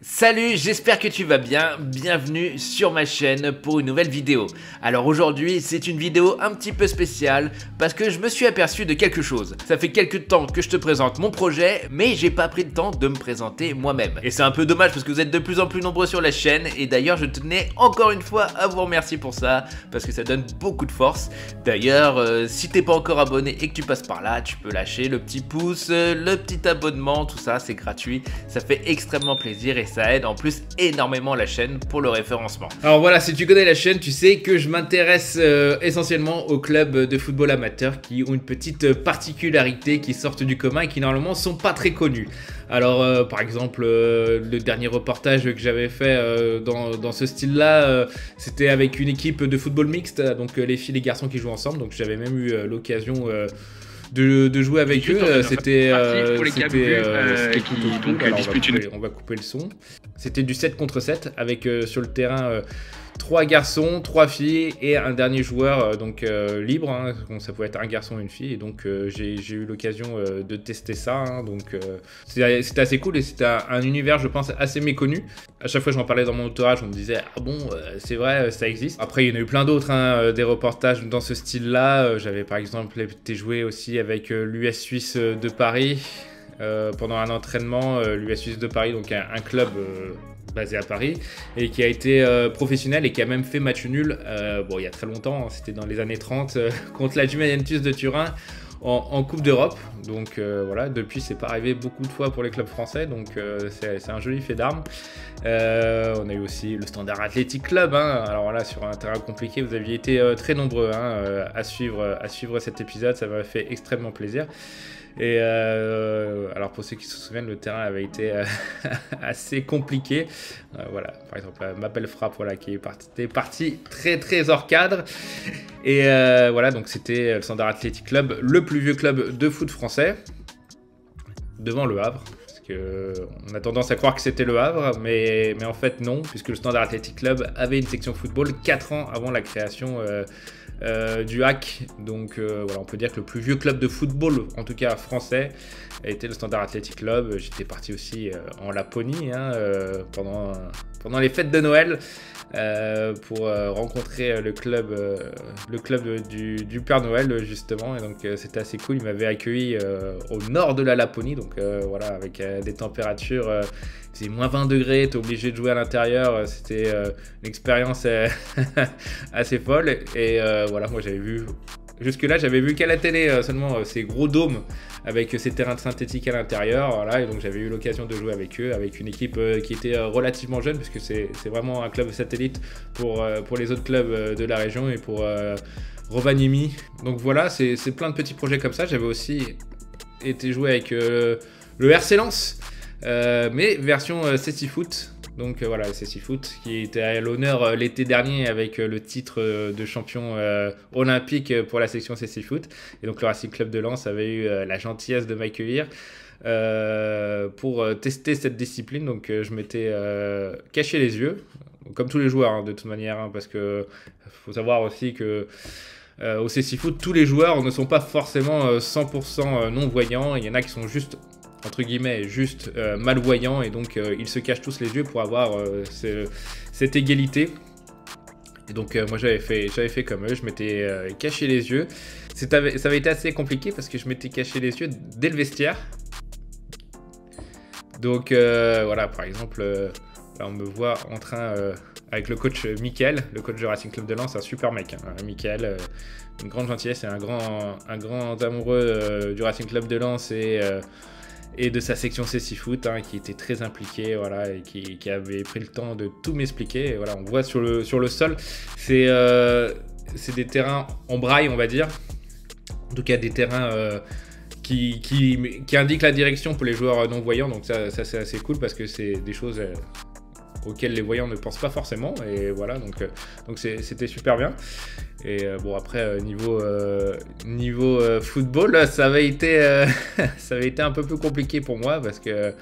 Salut, j'espère que tu vas bien, bienvenue sur ma chaîne pour une nouvelle vidéo. Alors aujourd'hui c'est une vidéo un petit peu spéciale parce que je me suis aperçu de quelque chose. Ça fait quelques temps que je te présente mon projet mais j'ai pas pris le temps de me présenter moi-même. Et c'est un peu dommage parce que vous êtes de plus en plus nombreux sur la chaîne et d'ailleurs je tenais encore une fois à vous remercier pour ça parce que ça donne beaucoup de force. D'ailleurs si t'es pas encore abonné et que tu passes par là, tu peux lâcher le petit pouce, le petit abonnement, tout ça c'est gratuit, ça fait extrêmement plaisir et ça aide en plus énormément la chaîne pour le référencement. Alors voilà, si tu connais la chaîne, tu sais que je m'intéresse essentiellement aux clubs de football amateur qui ont une petite particularité, qui sortent du commun et qui normalement sont pas très connus. Alors par exemple le dernier reportage que j'avais fait dans ce style là c'était avec une équipe de football mixte, donc les filles et les garçons qui jouent ensemble, donc j'avais même eu l'occasion de jouer avec eux. C'était on va couper le son. C'était du 7 contre 7 avec sur le terrain 3 garçons, 3 filles et un dernier joueur libre, hein. Donc, ça pouvait être un garçon et une fille, et donc j'ai eu l'occasion de tester ça, hein. Donc c'était assez cool et c'était un univers je pense assez méconnu. À chaque fois que j'en parlais dans mon entourage on me disait ah bon c'est vrai ça existe. Après il y en a eu plein d'autres, hein, des reportages dans ce style là. J'avais par exemple été joué aussi avec l'US Suisse de Paris pendant un entraînement, l'US Suisse de Paris, donc un club basé à Paris et qui a été professionnel et qui a même fait match nul bon il y a très longtemps, hein, c'était dans les années 30 contre la Juventus de Turin en Coupe d'Europe. Donc voilà, depuis c'est pas arrivé beaucoup de fois pour les clubs français, donc c'est un joli fait d'armes. On a eu aussi le Standard Athletic Club, hein. Alors là sur un terrain compliqué vous aviez été très nombreux, hein, à suivre cet épisode, ça m'a fait extrêmement plaisir. Et alors pour ceux qui se souviennent, le terrain avait été assez compliqué. Voilà, par exemple ma belle frappe, voilà, qui est partie très hors cadre. Et voilà, donc c'était le Standard Athletic Club, le plus vieux club de foot français, devant le Havre. On a tendance à croire que c'était le Havre, mais en fait non, puisque le Standard Athletic Club avait une section football 4 ans avant la création du HAC. Donc voilà, on peut dire que le plus vieux club de football, en tout cas français, a été le Standard Athletic Club. J'étais parti aussi en Laponie, hein, pendant les fêtes de Noël pour rencontrer le club du Père Noël justement, et donc c'était assez cool. Il m'avait accueilli au nord de la Laponie, donc voilà, avec des températures, c'est moins 20 degrés, t'es obligé de jouer à l'intérieur, c'était une expérience assez folle. Et voilà, moi j'avais vu jusque-là, j'avais vu qu'à la télé seulement ces gros dômes avec ces terrains synthétiques à l'intérieur, voilà, et donc j'avais eu l'occasion de jouer avec eux, avec une équipe qui était relativement jeune, parce que c'est vraiment un club satellite pour les autres clubs de la région et pour Rovaniemi. Donc voilà, c'est plein de petits projets comme ça. J'avais aussi été joué avec le RC Lens, mais version CC Foot. Donc voilà, le CC Foot qui était à l'honneur l'été dernier avec le titre de champion olympique pour la section CC Foot. Et donc le Racing Club de Lens avait eu la gentillesse de m'accueillir pour tester cette discipline. Donc je m'étais caché les yeux, comme tous les joueurs, hein, de toute manière, hein, parce que faut savoir aussi que au CC Foot, tous les joueurs ne sont pas forcément 100% non-voyants. Il y en a qui sont juste, entre guillemets, juste malvoyants, et donc ils se cachent tous les yeux pour avoir cette égalité. Et donc moi j'avais fait comme eux, je m'étais caché les yeux. Ça avait été assez compliqué parce que je m'étais caché les yeux dès le vestiaire. Donc voilà, par exemple, là on me voit en train avec le coach Mickaël, le coach du Racing Club de Lens, un super mec, hein, Mickaël, une grande gentillesse et un grand amoureux du Racing Club de Lens et de sa section CC Foot, hein, qui était très impliqué, voilà, et qui avait pris le temps de tout m'expliquer. Et voilà, on voit sur le sol, c'est des terrains en braille, on va dire. En tout cas, des terrains qui indiquent la direction pour les joueurs non-voyants. Donc ça c'est assez cool parce que c'est des choses auxquelles les voyants ne pensent pas forcément. Et voilà, donc c'était super bien. Et bon, après niveau football, ça avait été un peu plus compliqué pour moi parce que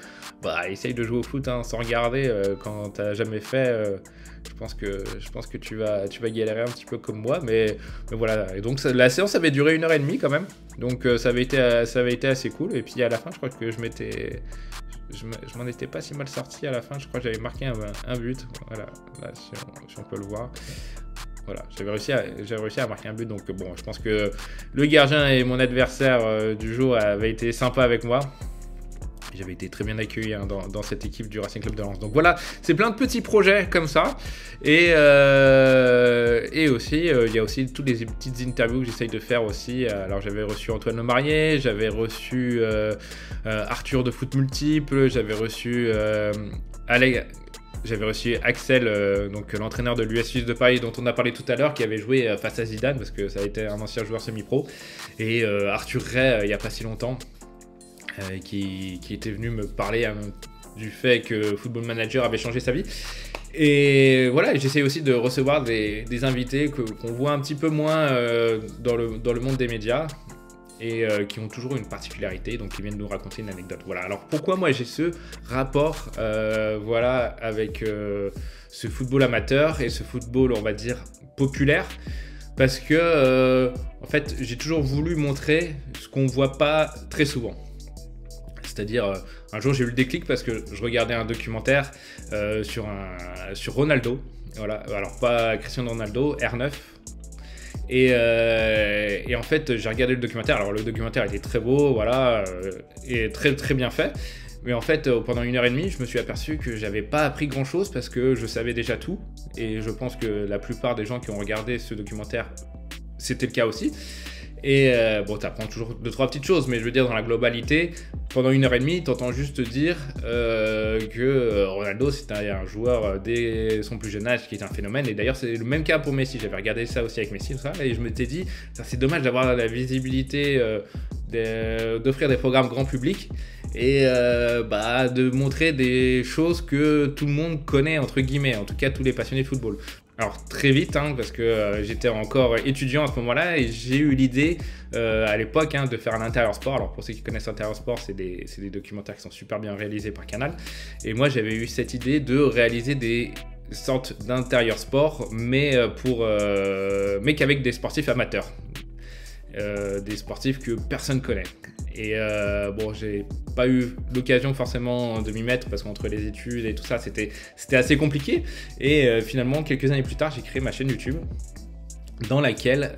bah, essaye de jouer au foot, hein, sans regarder quand t'as jamais fait. Je pense que tu vas galérer un petit peu comme moi, mais voilà. Et donc la séance avait duré 1h30 quand même, donc ça avait été assez cool. Et puis à la fin, je crois que je m'étais je m'en étais pas si mal sorti à la fin. Je crois que j'avais marqué un but. Voilà, là, si on peut le voir. Voilà, j'avais réussi à marquer un but. Donc bon, je pense que le gardien et mon adversaire du jour avaient été sympas avec moi. J'avais été très bien accueilli dans cette équipe du Racing Club de Lens. Donc voilà, c'est plein de petits projets comme ça. Et aussi, il y a aussi toutes les petites interviews que j'essaye de faire aussi. Alors j'avais reçu Antoine Lemarié, j'avais reçu Arthur de Foot Multiple, j'avais reçu Axel, donc l'entraîneur de l'US Suisse de Paris dont on a parlé tout à l'heure, qui avait joué face à Zidane parce que ça a été un ancien joueur semi-pro. Et Arthur Ray, il n'y a pas si longtemps. Qui était venu me parler du fait que Football Manager avait changé sa vie. Et voilà, j'essaie aussi de recevoir des invités qu'on voit un petit peu moins dans le monde des médias et qui ont toujours une particularité, donc qui viennent nous raconter une anecdote. Voilà, alors pourquoi moi j'ai ce rapport voilà, avec ce football amateur et ce football, on va dire, populaire? Parce que en fait, j'ai toujours voulu montrer ce qu'on ne voit pas très souvent. C'est-à-dire, un jour j'ai eu le déclic parce que je regardais un documentaire sur Ronaldo. Voilà, alors pas Cristiano Ronaldo, R9. Et en fait, j'ai regardé le documentaire. Alors le documentaire était très beau, voilà, et très très bien fait. Mais en fait, pendant 1h30, je me suis aperçu que j'avais pas appris grand-chose parce que je savais déjà tout. Et je pense que la plupart des gens qui ont regardé ce documentaire, c'était le cas aussi. Et bon, t'apprends toujours 2-3 petites choses, mais je veux dire, dans la globalité, pendant 1h30, t'entends juste dire que Ronaldo, c'est un joueur dès son plus jeune âge qui est un phénomène. Et d'ailleurs, c'est le même cas pour Messi. J'avais regardé ça aussi avec Messi, tout ça, et je m'étais dit, c'est dommage d'avoir la visibilité, d'offrir des programmes grand public et de montrer des choses que tout le monde connaît, entre guillemets, en tout cas tous les passionnés de football. Alors très vite, parce que j'étais encore étudiant à ce moment-là et j'ai eu l'idée à l'époque de faire un intérieur sport. Alors pour ceux qui connaissent intérieur sport, c'est des documentaires qui sont super bien réalisés par Canal. Et moi j'avais eu cette idée de réaliser des sortes d'intérieur sport, mais qu'avec des sportifs amateurs. Des sportifs que personne connaît. Et bon, j'ai pas eu l'occasion forcément de m'y mettre parce qu'entre les études et tout ça, c'était assez compliqué. Et finalement, quelques années plus tard, j'ai créé ma chaîne YouTube dans laquelle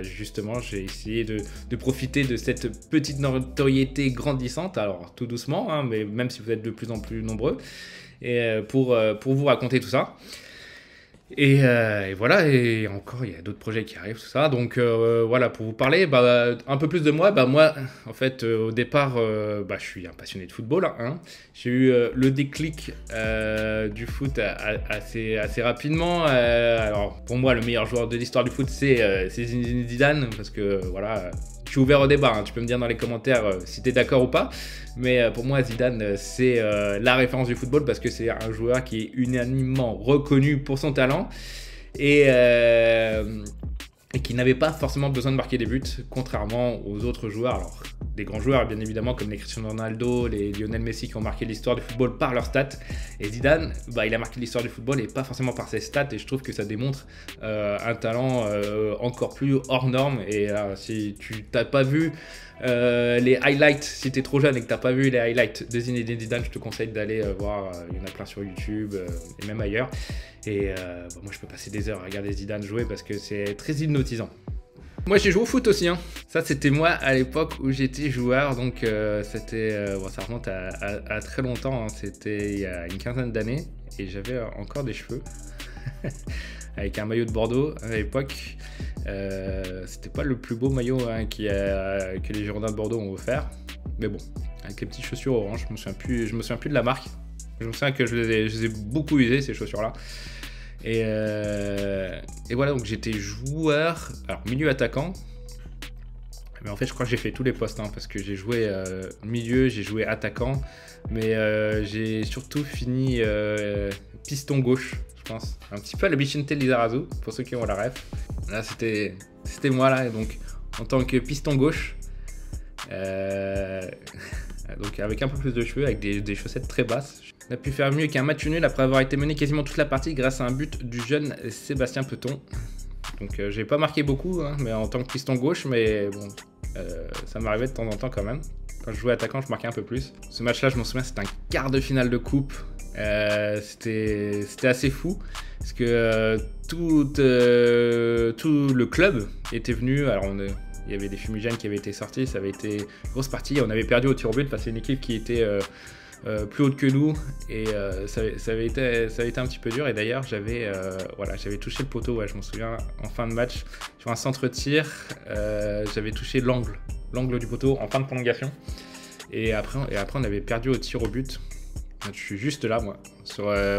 justement, j'ai essayé de profiter de cette petite notoriété grandissante. Alors, tout doucement, mais même si vous êtes de plus en plus nombreux, et pour vous raconter tout ça. Et voilà, et encore il y a d'autres projets qui arrivent, tout ça. Donc voilà, pour vous parler un peu plus de moi, moi en fait au départ je suis un passionné de football, J'ai eu le déclic du foot assez rapidement. Alors pour moi le meilleur joueur de l'histoire du foot c'est Zinedine Zidane, parce que voilà, je suis ouvert au débat, tu peux me dire dans les commentaires si tu es d'accord ou pas. Mais pour moi, Zidane, c'est la référence du football parce que c'est un joueur qui est unanimement reconnu pour son talent et qui n'avait pas forcément besoin de marquer des buts, contrairement aux autres joueurs. Alors, des grands joueurs, bien évidemment, comme les Cristiano Ronaldo, les Lionel Messi qui ont marqué l'histoire du football par leurs stats. Et Zidane, il a marqué l'histoire du football et pas forcément par ses stats. Et je trouve que ça démontre un talent encore plus hors norme. Et si tu n'as pas vu les highlights, si tu es trop jeune et que tu n'as pas vu les highlights de Zinedine Zidane, je te conseille d'aller voir. Il y en a plein sur YouTube et même ailleurs. Et moi, je peux passer des heures à regarder Zidane jouer parce que c'est très hypnotisant. Moi j'ai joué au foot aussi, Ça c'était moi à l'époque où j'étais joueur, donc ça remonte à très longtemps, C'était il y a une quinzaine d'années et j'avais encore des cheveux avec un maillot de Bordeaux à l'époque. C'était pas le plus beau maillot que les Girondins de Bordeaux ont offert, mais bon, avec les petites chaussures orange, je me souviens plus de la marque. Je me souviens que je les ai beaucoup usées ces chaussures là. Et voilà, donc j'étais joueur, alors milieu attaquant, mais en fait je crois que j'ai fait tous les postes, parce que j'ai joué milieu, j'ai joué attaquant, mais j'ai surtout fini piston gauche, je pense, un petit peu à la Vicente Lizarazu, pour ceux qui ont la ref. Là c'était moi là, et donc en tant que piston gauche, donc avec un peu plus de cheveux, avec des chaussettes très basses. On a pu faire mieux qu'un match nul après avoir été mené quasiment toute la partie grâce à un but du jeune Sébastien Peton. Donc j'ai pas marqué beaucoup, mais en tant que piston gauche, mais bon, ça m'arrivait de temps en temps quand même. Quand je jouais attaquant, je marquais un peu plus. Ce match-là, je m'en souviens, c'était un quart de finale de coupe. C'était assez fou parce que tout le club était venu. Alors il y avait des fumigènes qui avaient été sortis, ça avait été une grosse partie. On avait perdu au tir au but face à une équipe qui était plus haute que nous et ça avait été un petit peu dur. Et d'ailleurs j'avais touché le poteau, je m'en souviens, en fin de match sur un centre-tir. J'avais touché l'angle du poteau en fin de prolongation. Et après on avait perdu au tir au but. Je suis juste là, moi,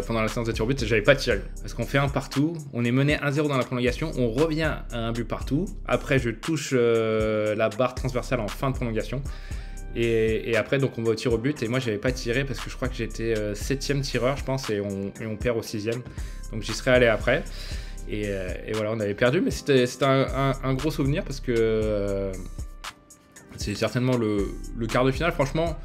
pendant la séance de tir au but, j'avais pas tiré. Parce qu'on fait un partout, on est mené 1-0 dans la prolongation, on revient à un but partout. Après, je touche la barre transversale en fin de prolongation. Et après, donc, on va au tir au but. Et moi, j'avais pas tiré parce que je crois que j'étais 7e tireur, je pense, et on perd au 6e. Donc, j'y serais allé après. Et voilà, on avait perdu, mais c'était un gros souvenir parce que c'est certainement le quart de finale. Franchement,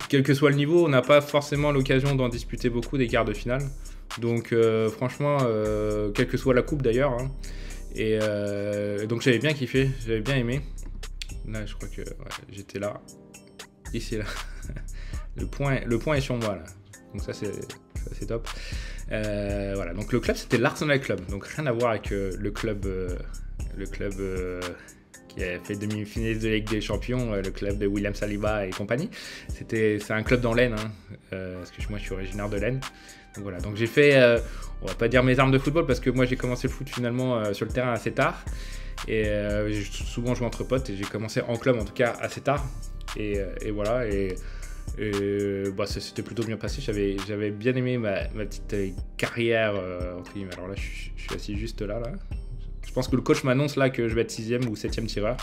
quel que soit le niveau, on n'a pas forcément l'occasion d'en disputer beaucoup des quarts de finale. Donc franchement, quelle que soit la coupe d'ailleurs. Hein. Et donc j'avais bien kiffé, j'avais bien aimé. Là, je crois que j'étais là. Ici, là. le point est sur moi, là. Donc ça, c'est top. Voilà, donc le club, c'était l'Arsenal Club. Donc rien à voir avec le club qui a fait demi-finaliste de Ligue des Champions, le club de William Saliba et compagnie. C'est un club dans l'Aisne, hein, parce que moi je suis originaire de l'Aisne. Donc voilà, donc j'ai fait, on va pas dire mes armes de football, parce que moi j'ai commencé le foot finalement sur le terrain assez tard. Et j'ai souvent joué entre potes et j'ai commencé en club en tout cas assez tard. Et voilà, bah, ça s'était plutôt bien passé. J'avais bien aimé ma petite carrière. Alors là, je suis assis juste là. Je pense que le coach m'annonce là que je vais être 6e ou 7e tireur.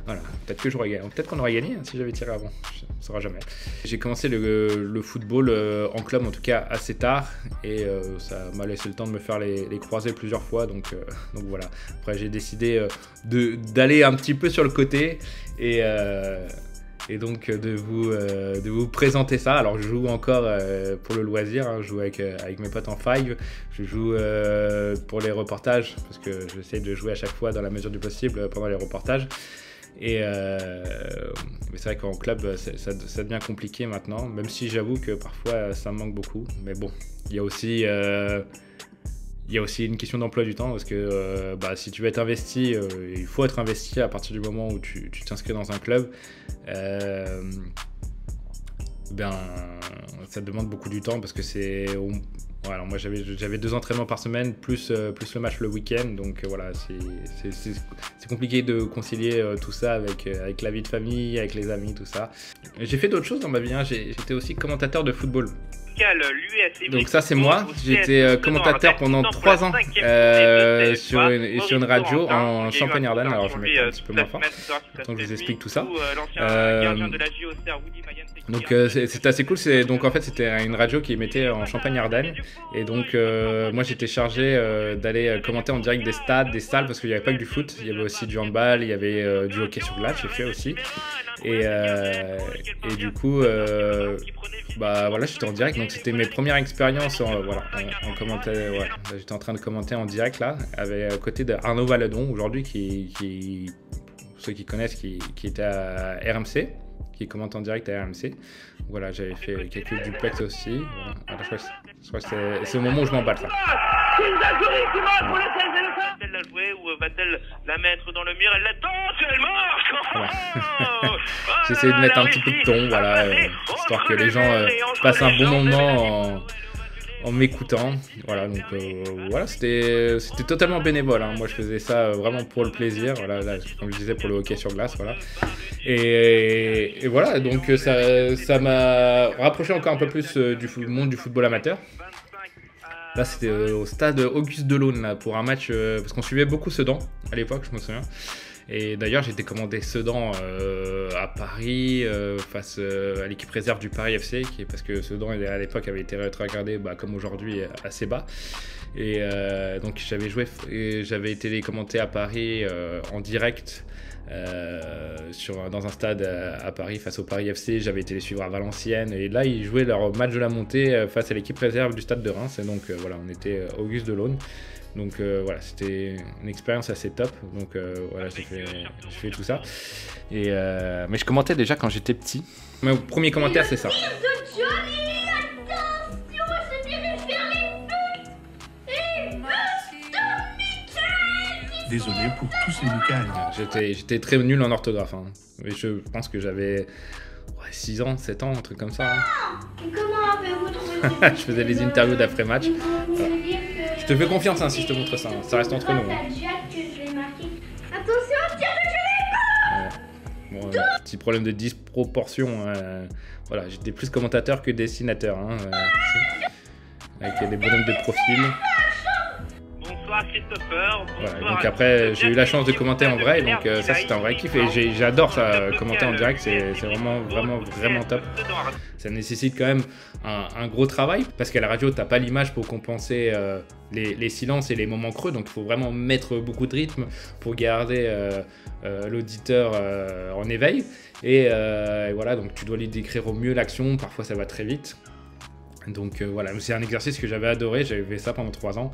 Voilà, peut-être qu'on aurait gagné hein, si j'avais tiré avant. On ne saura jamais. J'ai commencé le football en club en tout cas assez tard et ça m'a laissé le temps de me faire les croisés plusieurs fois. Donc voilà. Après j'ai décidé d'aller un petit peu sur le côté et donc de vous présenter ça. Alors je joue encore pour le loisir, hein. Je joue avec mes potes en five, je joue pour les reportages parce que j'essaie de jouer à chaque fois dans la mesure du possible pendant les reportages. Mais c'est vrai qu'en club ça devient compliqué maintenant, même si j'avoue que parfois ça me manque beaucoup. Mais bon, il y a aussi une question d'emploi du temps parce que si tu veux être investi, il faut être investi à partir du moment où tu t'inscris dans un club. Ça demande beaucoup du temps parce que voilà, moi j'avais 2 entraînements par semaine plus le match le week-end, donc voilà, c'est compliqué de concilier tout ça avec la vie de famille, avec les amis, tout ça. J'ai fait d'autres choses dans ma vie, hein. J'étais aussi commentateur de football. Donc ça c'est moi, j'étais commentateur pendant 3 ans sur une radio en Champagne-Ardenne. Alors je vais mettre un petit peu moins fort, donc je vous explique tout ça. Donc c'était assez cool, donc en fait c'était une radio qui émettait en Champagne-Ardenne. Et donc moi j'étais chargé d'aller commenter en direct des stades, des salles, parce qu'il n'y avait pas que du foot, il y avait aussi du handball, il y avait du hockey sur glace, j'ai fait aussi. Et du coup, voilà, j'étais en direct, donc c'était mes premières expériences en commentaire. Ouais. J'étais en train de commenter en direct là, à côté d'Arnaud Valadon aujourd'hui, ceux qui connaissent, qui était à RMC, qui commente en direct à RMC. Voilà, j'avais fait quelques duplex aussi. Voilà, je crois que c'est au moment où je m'emballe là. Va-t-elle la jouer ou va-t-elle la mettre dans le mur? Elle l'attend, elle marque. J'essaie de mettre un petit peu de ton, voilà, histoire que les gens passent un bon moment en m'écoutant. Voilà, donc voilà, c'était totalement bénévole, hein. Moi je faisais ça vraiment pour le plaisir, voilà, là, comme je disais, pour le hockey sur glace, voilà. Et voilà, donc ça m'a rapproché encore un peu plus du monde du football amateur. Là c'était au stade Auguste Delaune là, pour un match, parce qu'on suivait beaucoup Sedan à l'époque, je me souviens. Et d'ailleurs j'ai été commandé Sedan à Paris face à l'équipe réserve du Paris FC, parce que Sedan à l'époque avait été rétrogradé comme aujourd'hui assez bas. Et donc j'avais été les commenter à Paris en direct dans un stade à Paris face au Paris FC. J'avais été les suivre à Valenciennes et là ils jouaient leur match de la montée face à l'équipe réserve du stade de Reims. Et donc voilà, on était Auguste Delaune. Donc voilà, c'était une expérience assez top. Donc voilà, j'ai fait tout ça. Et, mais je commentais déjà quand j'étais petit. Mon premier commentaire, c'est ça. Désolé pour tous les Michael. J'étais très nul en orthographe. Hein. Mais je pense que j'avais 6 ans, 7 ans, un truc comme ça. Hein. Comment avez-vous trouvé Je faisais les interviews d'après-match. Voilà. Je te fais confiance si je te montre ça. Hein. Ça reste entre nous. Hein. Attention, tire de Bon, petit problème de disproportion. Voilà, j'étais plus commentateur que dessinateur. Hein, avec des bonhommes de profil. Bonsoir Christopher. Voilà, donc après, j'ai eu la chance de commenter en vrai. Donc ça, c'était un vrai kiff. Et j'adore ça, commenter en direct. C'est vraiment top. Ça nécessite quand même un gros travail. Parce qu'à la radio, t'as pas l'image pour compenser les silences et les moments creux. Donc il faut vraiment mettre beaucoup de rythme pour garder l'auditeur en éveil. Et voilà, donc tu dois lui décrire au mieux l'action. Parfois, ça va très vite. Donc voilà, c'est un exercice que j'avais adoré. J'avais fait ça pendant 3 ans.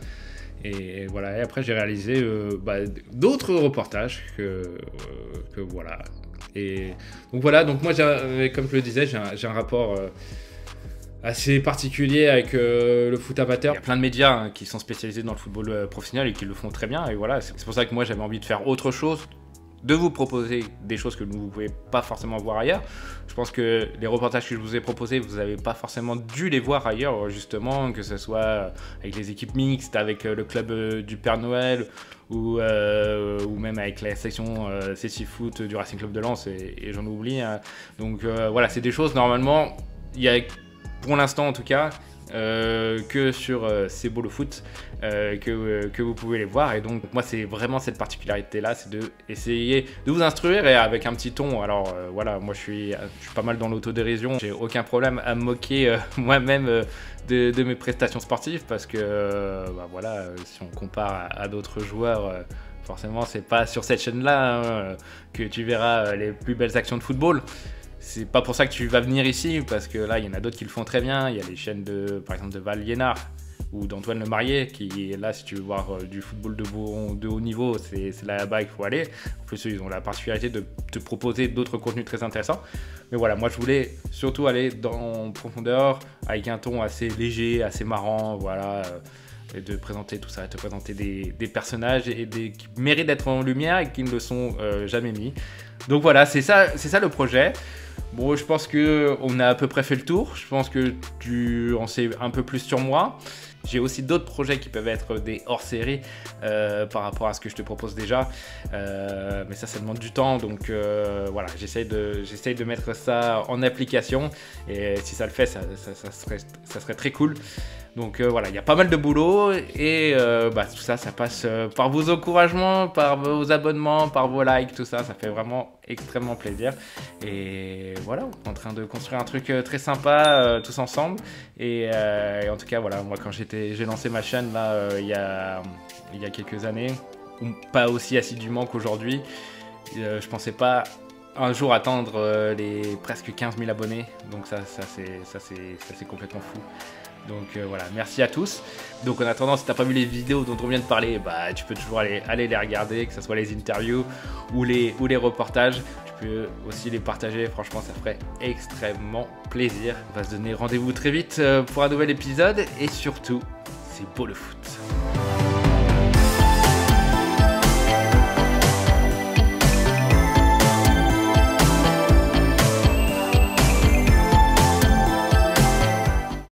Et voilà, et après j'ai réalisé d'autres reportages que voilà. Et donc voilà, donc moi, comme je le disais, j'ai un rapport assez particulier avec le foot amateur. Il y a plein de médias hein, qui sont spécialisés dans le football professionnel et qui le font très bien. Et voilà, c'est pour ça que moi j'avais envie de faire autre chose, de vous proposer des choses que vous ne pouvez pas forcément voir ailleurs. Je pense que les reportages que je vous ai proposés, vous n'avez pas forcément dû les voir ailleurs, justement, que ce soit avec les équipes mixtes, avec le club du Père Noël, ou même avec la section CC Foot du Racing Club de Lens, et j'en oublie. Hein. Donc voilà, c'est des choses, normalement, il y a, pour l'instant en tout cas, que sur C'est beau le foot que vous pouvez les voir. Et donc moi c'est vraiment cette particularité là, c'est de essayer de vous instruire et avec un petit ton. Alors voilà, moi je suis pas mal dans l'autodérision, j'ai aucun problème à me moquer moi-même de mes prestations sportives, parce que voilà, si on compare à d'autres joueurs, forcément c'est pas sur cette chaîne là que tu verras les plus belles actions de football. C'est pas pour ça que tu vas venir ici, parce que là, il y en a d'autres qui le font très bien. Il y a les chaînes par exemple, de Val Liénard ou d'Antoine Le Marié, qui est là, si tu veux voir du football de haut niveau, c'est là-bas qu'il faut aller. En plus, ils ont la particularité de te proposer d'autres contenus très intéressants. Mais voilà, moi, je voulais surtout aller en profondeur, avec un ton assez léger, assez marrant, voilà. Et de présenter tout ça, de te présenter des personnages qui méritent d'être en lumière et qui ne le sont jamais mis. Donc voilà, c'est ça le projet. Bon, je pense qu'on a à peu près fait le tour. Je pense que tu en sais un peu plus sur moi. J'ai aussi d'autres projets qui peuvent être des hors-série par rapport à ce que je te propose déjà. Mais ça demande du temps. Donc voilà, j'essaye de mettre ça en application. Et si ça le fait, ça serait très cool. Donc voilà, il y a pas mal de boulot et tout ça, ça passe par vos encouragements, par vos abonnements, par vos likes, tout ça, ça fait vraiment extrêmement plaisir. Et voilà, on est en train de construire un truc très sympa tous ensemble. Et en tout cas, voilà, moi quand j'ai lancé ma chaîne là, il y a quelques années, pas aussi assidûment qu'aujourd'hui, je pensais pas un jour atteindre les presque 15 000 abonnés. Donc ça c'est complètement fou. Donc voilà, merci à tous. Donc en attendant, si t'as pas vu les vidéos dont on vient de parler, tu peux toujours aller les regarder, que ce soit les interviews ou les reportages. Tu peux aussi les partager, franchement ça ferait extrêmement plaisir. On va se donner rendez-vous très vite pour un nouvel épisode et surtout, c'est beau le foot.